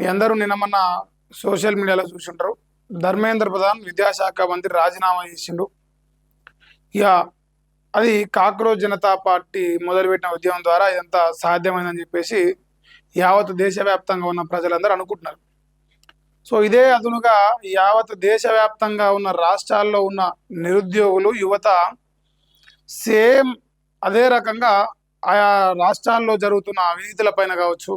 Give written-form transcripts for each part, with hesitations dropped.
మీ అందరూ నిన్న మొన్న సోషల్ మీడియాలో చూసుంటారు. ధర్మేంద్ర ప్రధాన్ విద్యాశాఖ మంత్రి రాజీనామా చేసిండు. ఇక అది కాక్రోచ్ జనతా పార్టీ మొదలుపెట్టిన ఉద్యమం ద్వారా ఇదంతా సాధ్యమైందని చెప్పేసి యావత్ దేశవ్యాప్తంగా ఉన్న ప్రజలందరూ అనుకుంటున్నారు. సో ఇదే అదునుగా యావత్ దేశవ్యాప్తంగా ఉన్న రాష్ట్రాల్లో ఉన్న నిరుద్యోగులు యువత సేమ్ అదే రకంగా ఆయా రాష్ట్రాల్లో జరుగుతున్న అవినీతుల పైన కావచ్చు,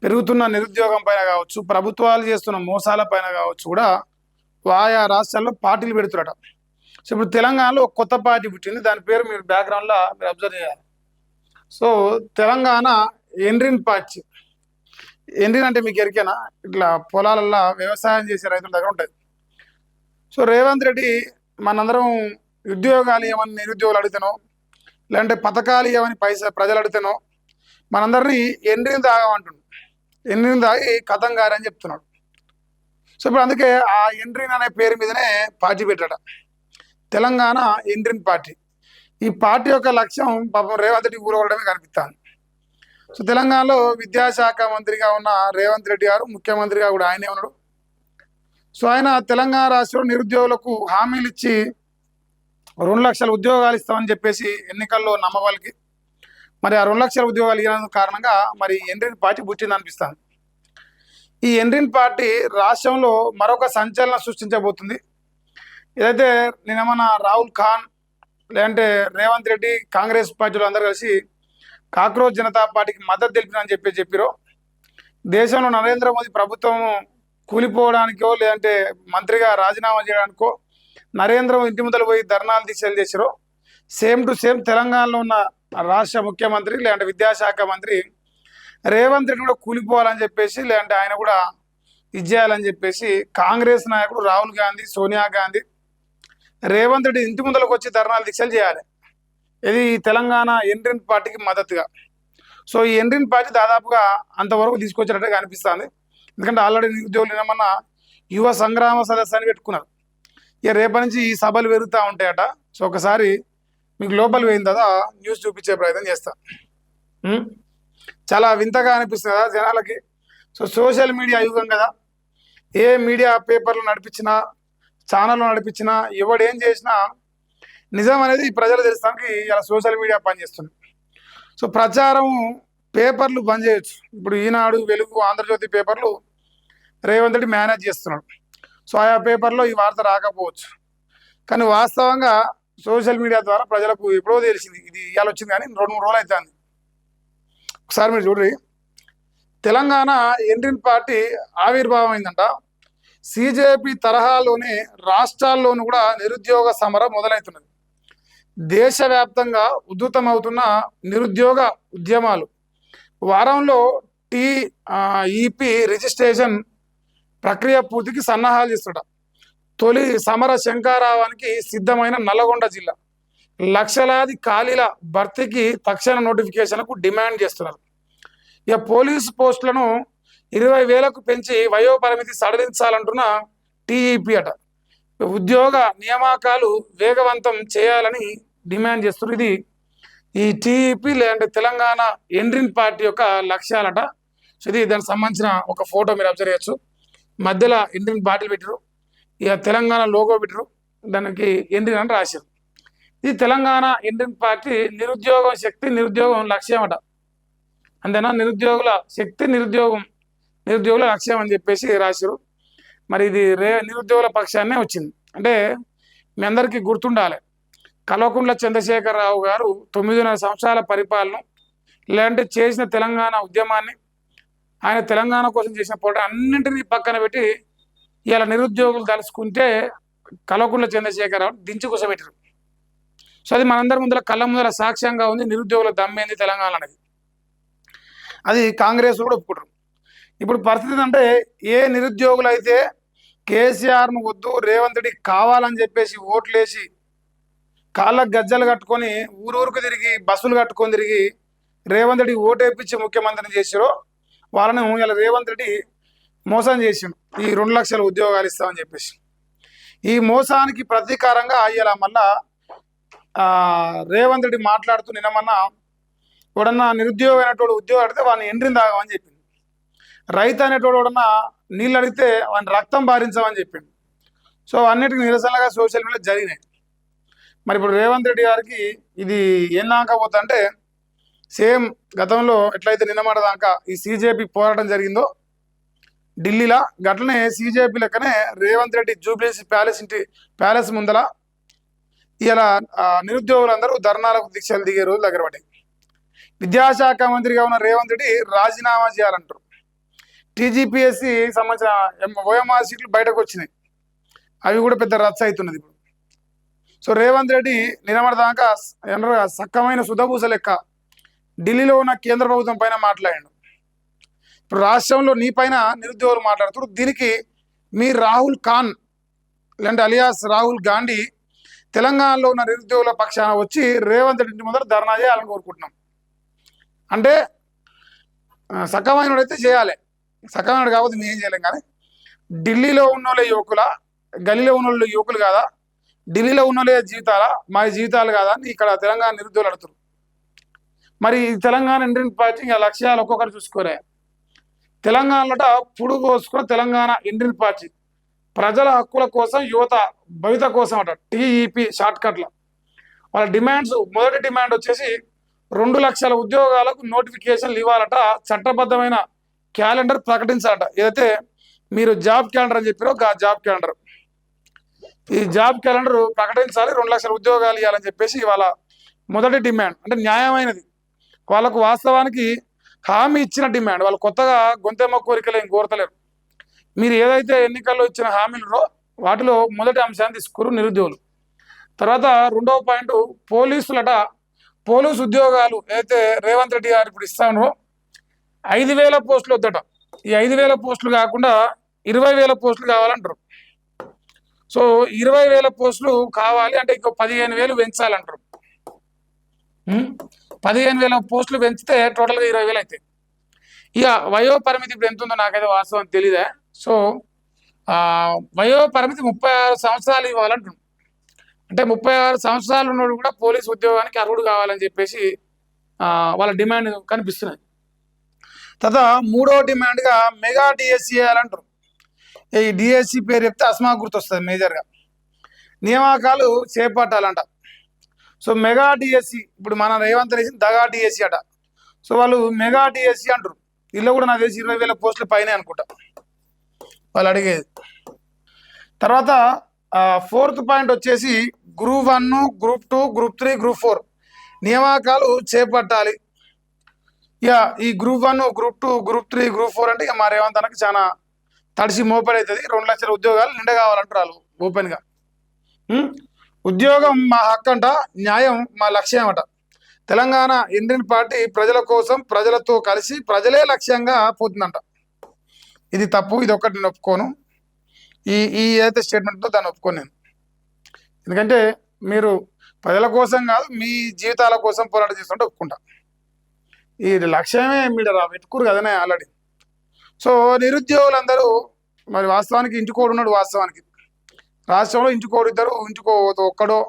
పెరుగుతున్న నిరుద్యోగం పైన కావచ్చు, ప్రభుత్వాలు చేస్తున్న మోసాల పైన కావచ్చు కూడా ఆయా రాష్ట్రాల్లో పార్టీలు పెడుతున్నట. సో ఇప్పుడు తెలంగాణలో ఒక కొత్త పార్టీ పుట్టింది. దాని పేరు మీరు బ్యాక్గ్రౌండ్లో మీరు అబ్జర్వ్ చేయాలి. So Telangana endrin party. Endrin అంటే మీకు ఎరికేనా? ఇట్లా పొలాలల్లో వ్యవసాయం చేసే రైతుల దగ్గర ఉంటుంది. సో రేవంత్ రెడ్డి మనందరం ఉద్యోగాలు ఏమని నిరుద్యోగులు అడుగుతానో, లేదంటే పథకాలు ఏమని ప్రజలు అడుగుతానో మనందరినీ ఎండ్రిన్ తాగమంటుండు. ఎండ్రిన్ తాగి కథం గారని చెప్తున్నాడు. సో ఇప్పుడు అందుకే ఆ ఎండ్రిన్ అనే పేరు మీదనే పార్టీ పెట్టాడు, తెలంగాణ ఎండ్రిన్ పార్టీ. ఈ పార్టీ యొక్క లక్ష్యం పాపం రేవంత్ రెడ్డి ఊరవడమే కనిపిస్తాను. సో తెలంగాణలో విద్యాశాఖ మంత్రిగా ఉన్న రేవంత్ రెడ్డి గారు ముఖ్యమంత్రిగా కూడా ఆయనే ఉన్నాడు. సో ఆయన తెలంగాణ రాష్ట్రంలో నిరుద్యోగులకు హామీలు ఇచ్చి 2 లక్షల ఉద్యోగాలు ఇస్తామని చెప్పేసి ఎన్నికల్లో నమ్మవాళ్ళకి మరి ఆ 2 లక్షల ఉద్యోగాలు ఇవ్వడం కారణంగా మరి ఎండ్రిన్ పార్టీ పుట్టింది అనిపిస్తాను. ఈ ఎండ్రిన్ పార్టీ రాష్ట్రంలో మరొక సంచలనం సృష్టించబోతుంది. ఏదైతే నిన్న రాహుల్ ఖాన్ లేదంటే రేవంత్ రెడ్డి కాంగ్రెస్ పార్టీలు అందరూ కలిసి కాక్రోచ్ జనతా పార్టీకి మద్దతు తెలిపినని చెప్పారో, దేశంలో నరేంద్ర మోదీ ప్రభుత్వం కూలిపోవడానికో లేదంటే మంత్రిగా రాజీనామా చేయడానికో నరేంద్ర మోదీ ఇంటి ముందర పోయి ధర్నాలు దీక్షలు చేశారో, సేమ్ టు సేమ్ తెలంగాణలో ఉన్న రాష్ట్ర ముఖ్యమంత్రి లేదంటే విద్యాశాఖ మంత్రి రేవంత్ రెడ్డి కూడా కూలిపోవాలని చెప్పేసి లేదంటే ఆయన కూడా ఇది చేయాలని చెప్పేసి కాంగ్రెస్ నాయకుడు రాహుల్ గాంధీ, సోనియా గాంధీ రేవంత్ రెడ్డి ఇంటి ముందరకు వచ్చి ధర్నాలు దీక్షలు చేయాలి. ఇది తెలంగాణ ఎండ్రిన్ పార్టీకి మద్దతుగా. సో ఈ ఎండ్రిన్ పార్టీ దాదాపుగా అంతవరకు తీసుకొచ్చినట్టుగా అనిపిస్తుంది. ఎందుకంటే ఆల్రెడీ నిరుద్యోగులు ఏమన్నా యువ సంగ్రామ సదస్సు అని పెట్టుకున్నారు. ఇక రేపటి నుంచి ఈ సభలు పెరుగుతూ ఉంటాయట. సో ఒకసారి మీకు లోపల పోయిన తర్వాత న్యూస్ చూపించే ప్రయత్నం చేస్తా. చాలా వింతగా అనిపిస్తుంది కదా జనాలకి. సో సోషల్ మీడియా యుగం కదా, ఏ మీడియా పేపర్లు నడిపించినా ఛానల్లో నడిపించినా ఎవడేం చేసినా నిజం అనేది ప్రజలు తెలుస్తానికి ఇలా సోషల్ మీడియా పనిచేస్తుంది. సో ప్రచారం పేపర్లు బంద్ చేయొచ్చు. ఇప్పుడు ఈనాడు, వెలుగు, ఆంధ్రజ్యోతి పేపర్లు రేవంత్ రెడ్డి మేనేజ్ చేస్తున్నాడు. సో ఆయా పేపర్లో ఈ వార్త రాకపోవచ్చు, కానీ వాస్తవంగా సోషల్ మీడియా ద్వారా ప్రజలకు ఎప్పుడో తెలిసింది. ఇది ఇవాళ వచ్చింది కానీ 2-3 రోజులు అవుతుంది. ఒకసారి మీరు చూడండి, తెలంగాణ ఎండ్రిన్ పార్టీ ఆవిర్భావం అయిందంట. సిజేపీ తరహాలోనే రాష్ట్రాల్లోనూ కూడా నిరుద్యోగ సమరం మొదలవుతున్నది. దేశవ్యాప్తంగా ఉధృతమవుతున్న నిరుద్యోగ ఉద్యమాలు వారంలో టీఈపీ రిజిస్ట్రేషన్ ప్రక్రియ పూర్తికి సన్నాహాలు చేస్తుట. తొలి సమర శంఖారావానికి సిద్ధమైన నల్లగొండ జిల్లా లక్షలాది ఖాళీల భర్తీకి తక్షణ నోటిఫికేషన్కు డిమాండ్ చేస్తున్నారు. ఇక పోలీసు పోస్టులను 20,000కు పెంచి వయోపరిమితి సడలించాలంటున్న టీఈపీ అట. ఉద్యోగ నియామకాలు వేగవంతం చేయాలని డిమాండ్ చేస్తున్నారు. ఇది ఈ టీఈపీ లేదంటే తెలంగాణ ఎండ్రిన్ పార్టీ యొక్క లక్ష్యాలట. సో ఇది దానికి సంబంధించిన ఒక ఫోటో మీరు అబ్జర్వ్ చేయొచ్చు. మధ్యలో ఎండ్రిన్ పార్టీలు పెట్టారు, ఇక తెలంగాణ లోగో పెట్టారు, దానికి ఎండ్రిన్ అని రాశారు. ఇది తెలంగాణ ఎండ్రిన్ పార్టీ నిరుద్యోగం శక్తి, నిరుద్యోగం లక్ష్యం అట. అంతేనా? నిరుద్యోగుల శక్తి, నిరుద్యోగుల లక్ష్యం అని చెప్పేసి రాశారు. మరి ఇది నిరుద్యోగుల పక్షాన్నే వచ్చింది. అంటే మీ అందరికీ గుర్తుండాలి, కల్వకుంట్ల చంద్రశేఖరరావు గారు 9.5 సంవత్సరాల పరిపాలన లేదంటే చేసిన తెలంగాణ ఉద్యమాన్ని, ఆయన తెలంగాణ కోసం చేసిన పోరాటం అన్నింటినీ పక్కన పెట్టి ఇలా నిరుద్యోగులు తలుచుకుంటే కల్వకుంట్ల చంద్రశేఖరరావు దించి కూర్చోబెట్టారు. సో అది మనందరి ముందర కళ్ళ ముందర సాక్ష్యంగా ఉంది. నిరుద్యోగుల దమ్మేంది తెలంగాణ అనేది, అది కాంగ్రెస్ కూడా ఒప్పుకుంటారు. ఇప్పుడు పరిస్థితి అంటే ఏ నిరుద్యోగులు అయితే కేసీఆర్ను వద్దు రేవంత్ రెడ్డి కావాలని చెప్పేసి ఓట్లేసి కాళ్ళకు గజ్జలు కట్టుకొని ఊరూరుకు తిరిగి బస్సులు కట్టుకొని తిరిగి రేవంత్ రెడ్డి ఓటేపించి ముఖ్యమంత్రిని చేసారో వాళ్ళని ఇలా రేవంత్ రెడ్డి మోసం చేసిండు. ఈ 2 లక్షల ఉద్యోగాలు ఇస్తామని చెప్పేసి ఈ మోసానికి ప్రతీకారంగా ఇలా మళ్ళా రేవంత్ రెడ్డి మాట్లాడుతూ నిన్నమన్నా ఎవడన్నా నిరుద్యోగం అయినటువంటి ఉద్యోగం అడితే వాళ్ళని ఎండ్రిన్ తాగమని చెప్పింది. రైతు అనేటోడు ఎవడన్నా నీళ్ళు అడిగితే వాడిని రక్తం బారించమని చెప్పిండు. సో అన్నిటికీ నిరసనగా సోషల్ మీడియా జరిగినాయి. మరి ఇప్పుడు రేవంత్ రెడ్డి గారికి ఇది ఏం దాకపోతా అంటే సేమ్ గతంలో ఎట్లయితే నిన్నమాట దాకా ఈ సిజేపీ పోరాటం జరిగిందో ఢిల్లీలో, గట్లనే సిజేపీ లెక్కనే రేవంత్ రెడ్డి జూబ్లీస్ ప్యాలెస్ ముందల ఇలా నిరుద్యోగులందరూ ధర్నాలకు దీక్షలు దిగే రోజులు దగ్గర పడ్డాయి. విద్యాశాఖ మంత్రిగా ఉన్న రేవంత్ రెడ్డి రాజీనామా చేయాలంటారు. టీజీపీఎస్సీ సంబంధించిన ఓఎంఆర్ సీట్లు బయటకు వచ్చినాయి, అవి కూడా పెద్ద రచ్చ అవుతున్నది ఇప్పుడు. సో రేవంత్ రెడ్డి నిలబడదాకా సక్కమైన సుధపూస లెక్క ఢిల్లీలో ఉన్న కేంద్ర ప్రభుత్వం పైన మాట్లాడాడు. ఇప్పుడు రాష్ట్రంలో నీ పైన నిరుద్యోగులు మాట్లాడుతారు. దీనికి మీ రాహుల్ ఖాన్ లేదంటే అలియాస్ రాహుల్ గాంధీ తెలంగాణలో ఉన్న నిరుద్యోగుల పక్షాన వచ్చి రేవంత్ రెడ్డి ముందర ధర్నా చేయాలని కోరుకుంటున్నాం. అంటే సక్కమైనడైతే చేయాలి, సక్కమైనడు కాకపోతే మేము ఏం చేయలేం. కానీ ఢిల్లీలో ఉన్న వాళ్ళ యువకుల, గల్లీలో ఉన్న వాళ్ళు యువకులు కాదా, ఢిల్లీలో ఉన్న వాళ్ళే జీవితాలా, మా జీవితాలు కాదా అని ఇక్కడ తెలంగాణ నిరుద్యోగులు అడుగుతారు. మరి తెలంగాణ ఇండియన్ పార్టీ లక్ష్యాలు ఒక్కొక్కరు చూసుకోరే. తెలంగాణలో పుడు పోసుకున్న తెలంగాణ ఇండియన్ పార్టీ ప్రజల హక్కుల కోసం, యువత భవిత కోసం అట టీఈపీ షార్ట్ కట్లో వాళ్ళ డిమాండ్స్. మొదటి డిమాండ్ వచ్చేసి 2 లక్షల ఉద్యోగాలకు నోటిఫికేషన్లు ఇవ్వాలట, చట్టబద్ధమైన క్యాలెండర్ ప్రకటించాలట. ఏదైతే మీరు జాబ్ క్యాలెండర్ అని చెప్పారో ఆ జాబ్ క్యాలెండర్, ఈ జాబ్ క్యాలెండర్ ప్రకటించాలి, 2 లక్షల ఉద్యోగాలు ఇవ్వాలని చెప్పేసి వాళ్ళ మొదటి డిమాండ్. అంటే న్యాయమైనది, వాళ్ళకు వాస్తవానికి హామీ ఇచ్చిన డిమాండ్. వాళ్ళు కొత్తగా గొంతెమ్మ కోరికలు ఏం కోరతలేరు. మీరు ఏదైతే ఎన్నికల్లో ఇచ్చిన హామీలు వాటిలో మొదటి అంశాన్ని తీసుకురు నిరుద్యోగులు. తర్వాత రెండవ పాయింట్ పోలీసులట. పోలీసు ఉద్యోగాలు అయితే రేవంత్ రెడ్డి గారు ఇప్పుడు ఇస్తాను 5,000 పోస్టులు వద్దట. ఈ 5,000 పోస్టులు కాకుండా 20,000 పోస్టులు కావాలంటారు. సో 20,000 పోస్టులు కావాలి అంటే ఇంకో 15,000 పెంచాలంటారు. 15,000 పోస్టులు పెంచితే టోటల్గా 20,000 అవుతాయి. ఇక వయో పరిమితి ఇప్పుడు ఎంత ఉందో నాకైతే వాస్తవం తెలియదే. సో వయో పరిమితి 36 సంవత్సరాలు ఇవ్వాలంటున్నాం. అంటే 36 సంవత్సరాలు ఉన్నోడు కూడా పోలీసు ఉద్యోగానికి అర్హుడు కావాలని చెప్పేసి వాళ్ళ డిమాండ్ కనిపిస్తున్నది. తర్వాత మూడో డిమాండ్గా మెగా డిఎస్సి చేయాలంటారు. ఈ డిఎస్సి పేరు చెప్తే అస్మా గుర్తొస్తుంది మేజర్గా. నియామకాలు చేపట్టాలంట. సో మెగా డిఎస్సి ఇప్పుడు మన రేవంత్ రెడ్డి దగా డిఎస్సి అట. సో వాళ్ళు మెగా డిఎస్సి అంటారు. ఇల్లు కూడా నాకు తెలిసి 20,000 పోస్టుల పైన అనుకుంటా వాళ్ళు అడిగేది. తర్వాత 4th పాయింట్ వచ్చేసి గ్రూప్ 1, గ్రూప్ 2, గ్రూప్ 3, గ్రూప్ 4 నియామకాలు చేపట్టాలి. ఇక ఈ గ్రూప్ 1, గ్రూప్ 2, గ్రూప్ 3, గ్రూప్ 4 అంటే ఇక మా రేవంత్ అన్నకి చాలా తడిసి మోపడవుతుంది. 2 లక్షల ఉద్యోగాలు నిండా కావాలంటారు వాళ్ళు ఓపెన్గా. ఉద్యోగం మా హక్కు అంట, న్యాయం మా లక్ష్యం అట. తెలంగాణ ఇండియన్ పార్టీ ప్రజల కోసం, ప్రజలతో కలిసి, ప్రజలే లక్ష్యంగా పోతుందంట. ఇది తప్పు, ఇది ఒక్కటి నేను ఒప్పుకోను. ఈ ఏదైతే స్టేట్మెంట్తో దాన్ని ఒప్పుకోను నేను. ఎందుకంటే మీరు ప్రజల కోసం కాదు, మీ జీవితాల కోసం పోరాటం చేస్తుంటే ఒప్పుకుంటా. ఈ లక్ష్యమే మీరు పెట్టుకోరు కదనే ఆల్రెడీ. సో నిరుద్యోగులందరూ మరి వాస్తవానికి ఇంటికోడు ఉన్నాడు. వాస్తవానికి రాష్ట్రంలో ఇంటికోడు, ఇద్దరు, ఇంటికో ఒక్కడో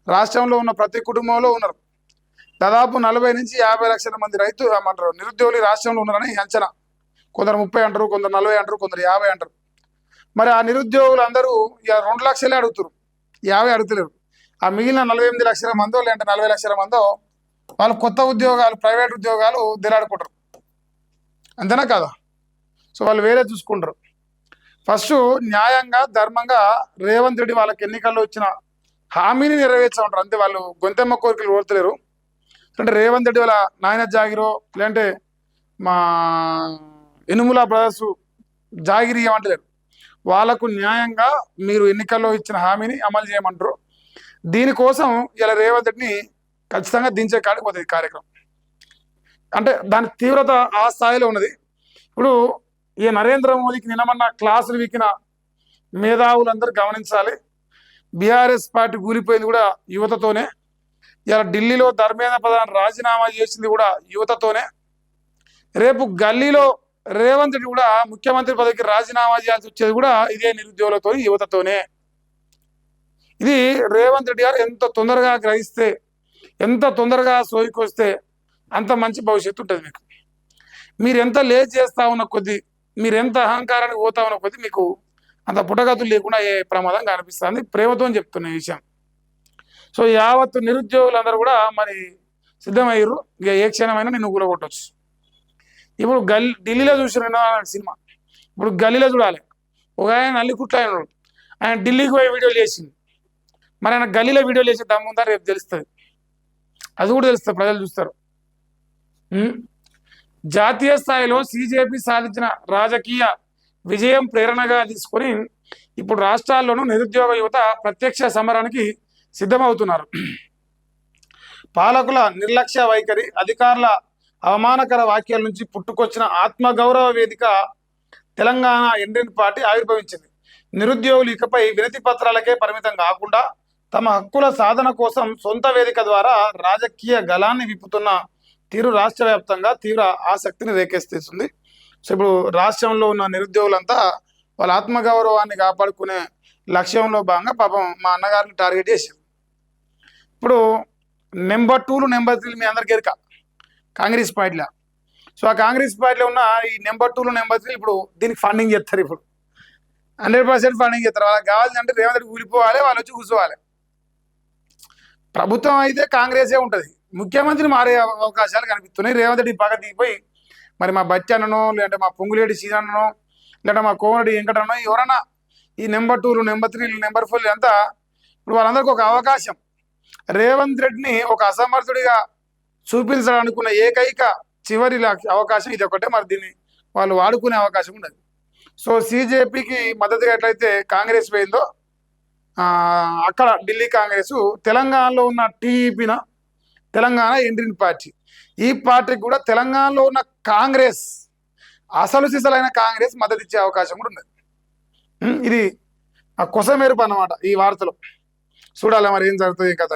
రాష్ట్రంలో ఉన్న ప్రతి కుటుంబంలో ఉన్నారు. దాదాపు 40 నుంచి 50 లక్షల మంది ఏమంటారు నిరుద్యోగులు రాష్ట్రంలో ఉన్నారని అంచనా. కొందరు 30 అంటారు, కొందరు 40 అంటారు, కొందరు 50 అంటారు. మరి ఆ నిరుద్యోగులు అందరూ ఇక 2 లక్షలే అడుగుతారు, 50 అడుగుతలేరు. ఆ మిగిలిన 48 లక్షల మందో లేదంటే 40 లక్షల మందో వాళ్ళు కొత్త ఉద్యోగాలు, ప్రైవేట్ ఉద్యోగాలు దిలాడుకుంటారు. అంతేనా కదా? సో వాళ్ళు వేరే చూసుకుంటారు. ఫస్ట్ న్యాయంగా, ధర్మంగా రేవంత్ రెడ్డి వాళ్ళకి ఎన్నికల్లో ఇచ్చిన హామీని నెరవేర్చమంటారు. అంతే, వాళ్ళు గొంతెమ్మ కోరికలు కోరుతలేరు. అంటే రేవంత్ రెడ్డి వాళ్ళ నాయన జాగిరో లేదంటే మా ఎనుముల బ్రదర్స్ జాగిరి ఏమంటలేరు. వాళ్ళకు న్యాయంగా మీరు ఎన్నికల్లో ఇచ్చిన హామీని అమలు చేయమంటారు. దీనికోసం ఇలా రేవంత్ రెడ్డిని ఖచ్చితంగా దించే కాడికి పోతుంది కార్యక్రమం. అంటే దాని తీవ్రత ఆ స్థాయిలో ఉన్నది. ఇప్పుడు ఈ నరేంద్ర మోదీకి నిన్నమన్న క్లాసులు వీకిన మేధావులందరూ గమనించాలి. బీఆర్ఎస్ పార్టీ కూలిపోయింది కూడా యువతతోనే. ఇలా ఢిల్లీలో ధర్మేంద్ర ప్రధాన్ రాజీనామా చేసింది కూడా యువతతోనే. రేపు గల్లీలో రేవంత్ రెడ్డి కూడా ముఖ్యమంత్రి పదవికి రాజీనామా చేయాల్సి వచ్చేది కూడా ఇదే నిరుద్యోగులతో, యువతతోనే. ఇది రేవంత్ రెడ్డి గారు ఎంత తొందరగా గ్రహిస్తే, ఎంత తొందరగా సోయికొస్తే అంత మంచి భవిష్యత్తు ఉంటుంది మీకు. మీరు ఎంత లేట్ చేస్తా ఉన్న కొద్దీ, మీరు ఎంత అహంకారానికి పోతా ఉన్న కొద్దీ మీకు అంత పుట్టగతులు లేకుండా ఏ ప్రమాదం కనిపిస్తుంది. ప్రేమతో చెప్తున్న ఈ విషయం. సో యావత్తు నిరుద్యోగులందరూ కూడా మరి సిద్ధమయ్యారు. ఇక ఏ క్షణమైనా నేను కూలగొట్టవచ్చు. ఇప్పుడు ఢిల్లీలో చూసిన సినిమా, ఇప్పుడు గల్లీలో చూడాలి. ఒక ఆయన నల్లికుట్ల ఆయన ఢిల్లీకి పోయి వీడియోలు చేసింది. మరి ఆయన గల్లీలో వీడియోలు చేసే దమ్ముందా రేపు తెలుస్తుంది. అది కూడా తెలుస్తుంది, ప్రజలు చూస్తారు. జాతీయ స్థాయిలో సిజేపీ సాధించిన రాజకీయ విజయం ప్రేరణగా తీసుకొని ఇప్పుడు రాష్ట్రాల్లోనూ నిరుద్యోగ యువత ప్రత్యక్ష సమరానికి సిద్ధమవుతున్నారు. పాలకుల నిర్లక్ష్య వైఖరి, అధికారుల అవమానకర వ్యాఖ్యల నుంచి పుట్టుకొచ్చిన ఆత్మగౌరవ వేదిక తెలంగాణ ఇండియన్ పార్టీ ఆవిర్భవించింది. నిరుద్యోగులు ఇకపై వినతి పత్రాలకే పరిమితం కాకుండా తమ హక్కుల సాధన కోసం సొంత వేదిక ద్వారా రాజకీయ గళాన్ని విప్పుతున్న తీరు రాష్ట్ర వ్యాప్తంగా తీవ్ర ఆసక్తిని రేకెత్తిస్తుంది. సో ఇప్పుడు రాష్ట్రంలో ఉన్న నిరుద్యోగులంతా వాళ్ళ ఆత్మగౌరవాన్ని కాపాడుకునే లక్ష్యంలో భాగంగా పాపం మా అన్నగారిని టార్గెట్ చేశారు. ఇప్పుడు నెంబర్ 2లు నెంబర్ 3లు మీ అందరికీ ఎరుక కాంగ్రెస్ పార్టీలో. సో ఆ కాంగ్రెస్ పార్టీలో ఉన్న ఈ నెంబర్ 2లు నెంబర్ 3లు ఇప్పుడు దీనికి ఫండింగ్ చేస్తారు. ఇప్పుడు 100% ఫండింగ్ చేస్తారు. వాళ్ళకి కావాలంటే రేవంత్ రెడ్డి కూలిపోవాలి, వాళ్ళు వచ్చి కూర్చోవాలి. ప్రభుత్వం అయితే కాంగ్రెసే ఉంటుంది, ముఖ్యమంత్రిని మారే అవకాశాలు కనిపిస్తున్నాయి. రేవంత్ రెడ్డి పక్క దిగిపోయి మరి మా బచ్చన్ననో, లేదంటే మా పొంగులేటి సీనన్ననో, లేదంటే మా కోమరెడ్డి వెంకటన్నో ఎవరన్నా ఈ నెంబర్ 2లు నెంబర్ 3లు నెంబర్ 4లు అంతా ఇప్పుడు వాళ్ళందరికీ ఒక అవకాశం. రేవంత్ రెడ్డిని ఒక అసమర్థుడిగా చూపించాలనుకున్న ఏకైక చివరి అవకాశం ఇది ఒకటే. మరి దీన్ని వాళ్ళు వాడుకునే అవకాశం ఉండదు. సో సిజేపీకి మద్దతుగా ఎట్లయితే కాంగ్రెస్ పోయిందో అక్కడ ఢిల్లీ కాంగ్రెస్, తెలంగాణలో ఉన్న టీఈపీన తెలంగాణ ఇండియన్ పార్టీ, ఈ పార్టీకి కూడా తెలంగాణలో ఉన్న కాంగ్రెస్ అసలు సిసలైన కాంగ్రెస్ మద్దతు ఇచ్చే అవకాశం కూడా ఉన్నది. ఇది ఆ కొసమెరుపు అన్నమాట ఈ వార్తలో. చూడాలి మరి ఏం జరుగుతుంది కథ.